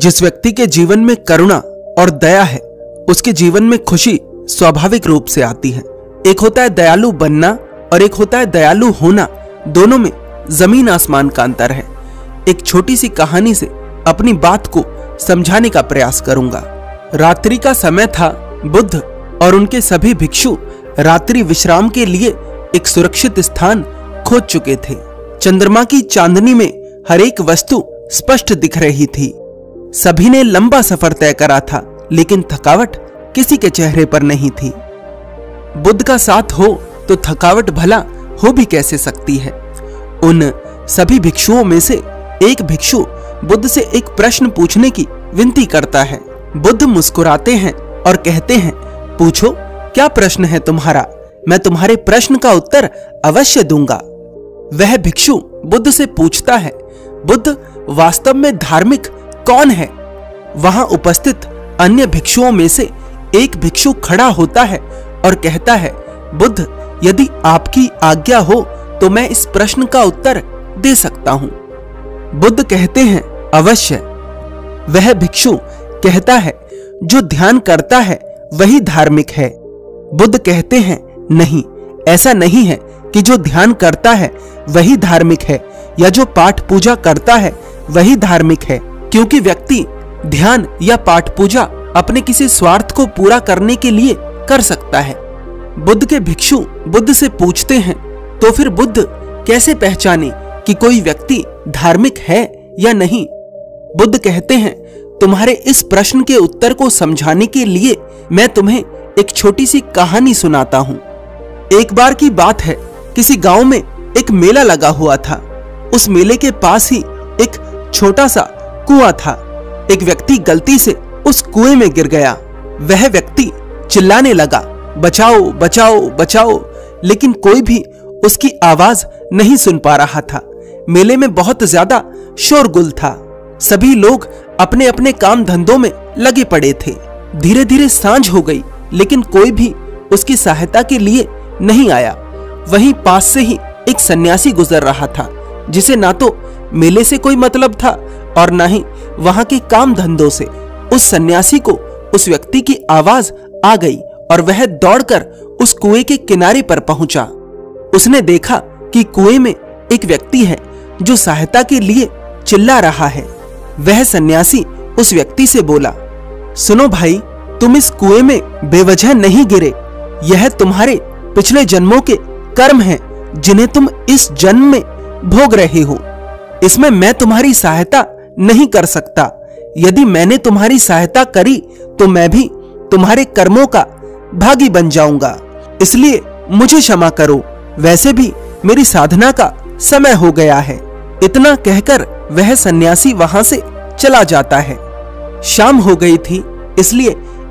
जिस व्यक्ति के जीवन में करुणा और दया है, उसके जीवन में खुशी स्वाभाविक रूप से आती है। एक होता है दयालु बनना और एक होता है दयालु होना। दोनों में जमीन आसमान का अंतर है। एक छोटी सी कहानी से अपनी बात को समझाने का प्रयास करूंगा। रात्रि का समय था। बुद्ध और उनके सभी भिक्षु रात्रि विश्राम के लिए एक सुरक्षित स्थान खोज चुके थे। चंद्रमा की चांदनी में हर एक वस्तु स्पष्ट दिख रही थी। सभी ने लंबा सफर तय करा था, लेकिन थकावट किसी के चेहरे पर नहीं थी। बुद्ध का साथ हो तो थकावट भला हो भी कैसे सकती है। उन सभी भिक्षुओं में से एक भिक्षु बुद्ध से एक प्रश्न पूछने की विनती करता है। बुद्ध मुस्कुराते हैं और कहते हैं, पूछो, क्या प्रश्न है तुम्हारा? मैं तुम्हारे प्रश्न का उत्तर अवश्य दूंगा। वह भिक्षु बुद्ध से पूछता है, बुद्ध, वास्तव में धार्मिक कौन है? वहां उपस्थित अन्य भिक्षुओं में से एक भिक्षु खड़ा होता है और कहता है, बुद्ध, यदि आपकी आज्ञा हो तो मैं इस प्रश्न का उत्तर दे सकता हूं। बुद्ध कहते हैं, अवश्य। वह भिक्षु कहता है, जो ध्यान करता है वही धार्मिक है। बुद्ध कहते हैं, नहीं, ऐसा नहीं है कि जो ध्यान करता है वही धार्मिक है या जो पाठ पूजा करता है वही धार्मिक है, क्योंकि व्यक्ति ध्यान या पाठ पूजा अपने किसी स्वार्थ को पूरा करने के लिए कर सकता है। बुद्ध के भिक्षु बुद्ध से पूछते हैं, तो फिर बुद्ध कैसे पहचाने कि कोई व्यक्ति धार्मिक है या नहीं? बुद्ध कहते हैं, तुम्हारे इस प्रश्न के उत्तर को समझाने के लिए मैं तुम्हें एक छोटी सी कहानी सुनाता हूं। एक बार की बात है, किसी गांव में एक मेला लगा हुआ था। उस मेले के पास ही एक छोटा सा कुआं था। एक व्यक्ति गलती से उस कुएं में गिर गया। वह व्यक्ति चिल्लाने लगा, बचाओ बचाओ बचाओ, लेकिन कोई भी उसकी आवाज नहीं सुन पा रहा था। मेले में बहुत ज्यादा शोरगुल था। सभी लोग अपने अपने काम धंधों में लगे पड़े थे। धीरे धीरे सांझ हो गई, लेकिन कोई भी उसकी सहायता के लिए नहीं आया। वहीं पास से ही एक सन्यासी गुजर रहा था, जिसे ना तो मेले से कोई मतलब था और ना ही वहां के काम धंधों से। उस सन्यासी को उस व्यक्ति की आवाज आ गई और वह दौड़कर उस कुएं के किनारे पर पहुंचा। उसने देखा कि कुएं में एक व्यक्ति है जो सहायता के लिए चिल्ला रहा है। वह सन्यासी उस व्यक्ति से बोला, सुनो भाई, तुम इस कुएं में बेवजह नहीं गिरे। यह तुम्हारे पिछले जन्मों के कर्म हैं, जिन्हें तुम इस जन्म में भोग रहे हो। इसमें मैं तुम्हारी सहायता नहीं कर सकता। यदि मैंने तुम्हारी सहायता करी तो मैं भी तुम्हारे कर्मों का भागी बन जाऊंगा, इसलिए मुझे क्षमा करो। वैसे भी मेरी साधना का समय हो गया है। इतना कहकर वह सन्यासी वहां से चला जाता है। शाम हो गई थी, इसलिए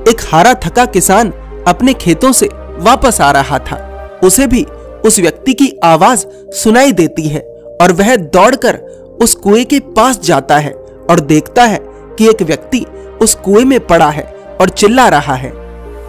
एक हारा थका किसान अपने खेतों से वापस आ रहा था। उसे भी उस व्यक्ति की आवाज सुनाई देती है और वह दौड़कर उस कुएं के पास जाता है और देखता है कि एक व्यक्ति उस कुएं में पड़ा है और चिल्ला रहा है।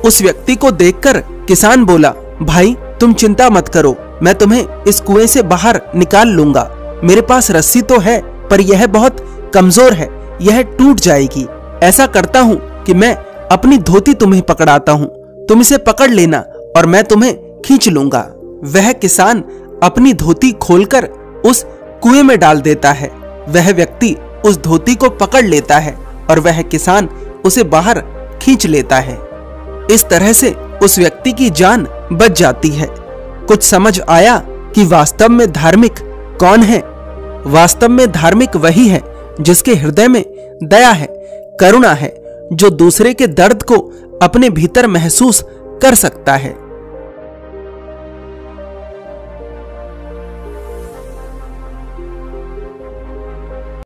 उस व्यक्ति को देखकर किसान बोला, भाई, तुम चिंता मत करो, मैं तुम्हें इस कुएं से बाहर निकाल लूंगा। मेरे पास रस्सी तो है, पर यह बहुत कमजोर है, यह टूट जाएगी। ऐसा करता हूं कि मैं अपनी धोती तुम्हें पकड़ाता हूं, तुम इसे पकड़ लेना और मैं तुम्हें खींच लूंगा। वह किसान अपनी धोती खोलकर उस कुएं में डाल देता है। वह व्यक्ति उस धोती को पकड़ लेता है और वह किसान उसे बाहर खींच लेता है। इस तरह से उस व्यक्ति की जान बच जाती है। कुछ समझ आया कि वास्तव में धार्मिक कौन है। वास्तव में धार्मिक वही है जिसके हृदय में दया है, करुणा है, जो दूसरे के दर्द को अपने भीतर महसूस कर सकता है।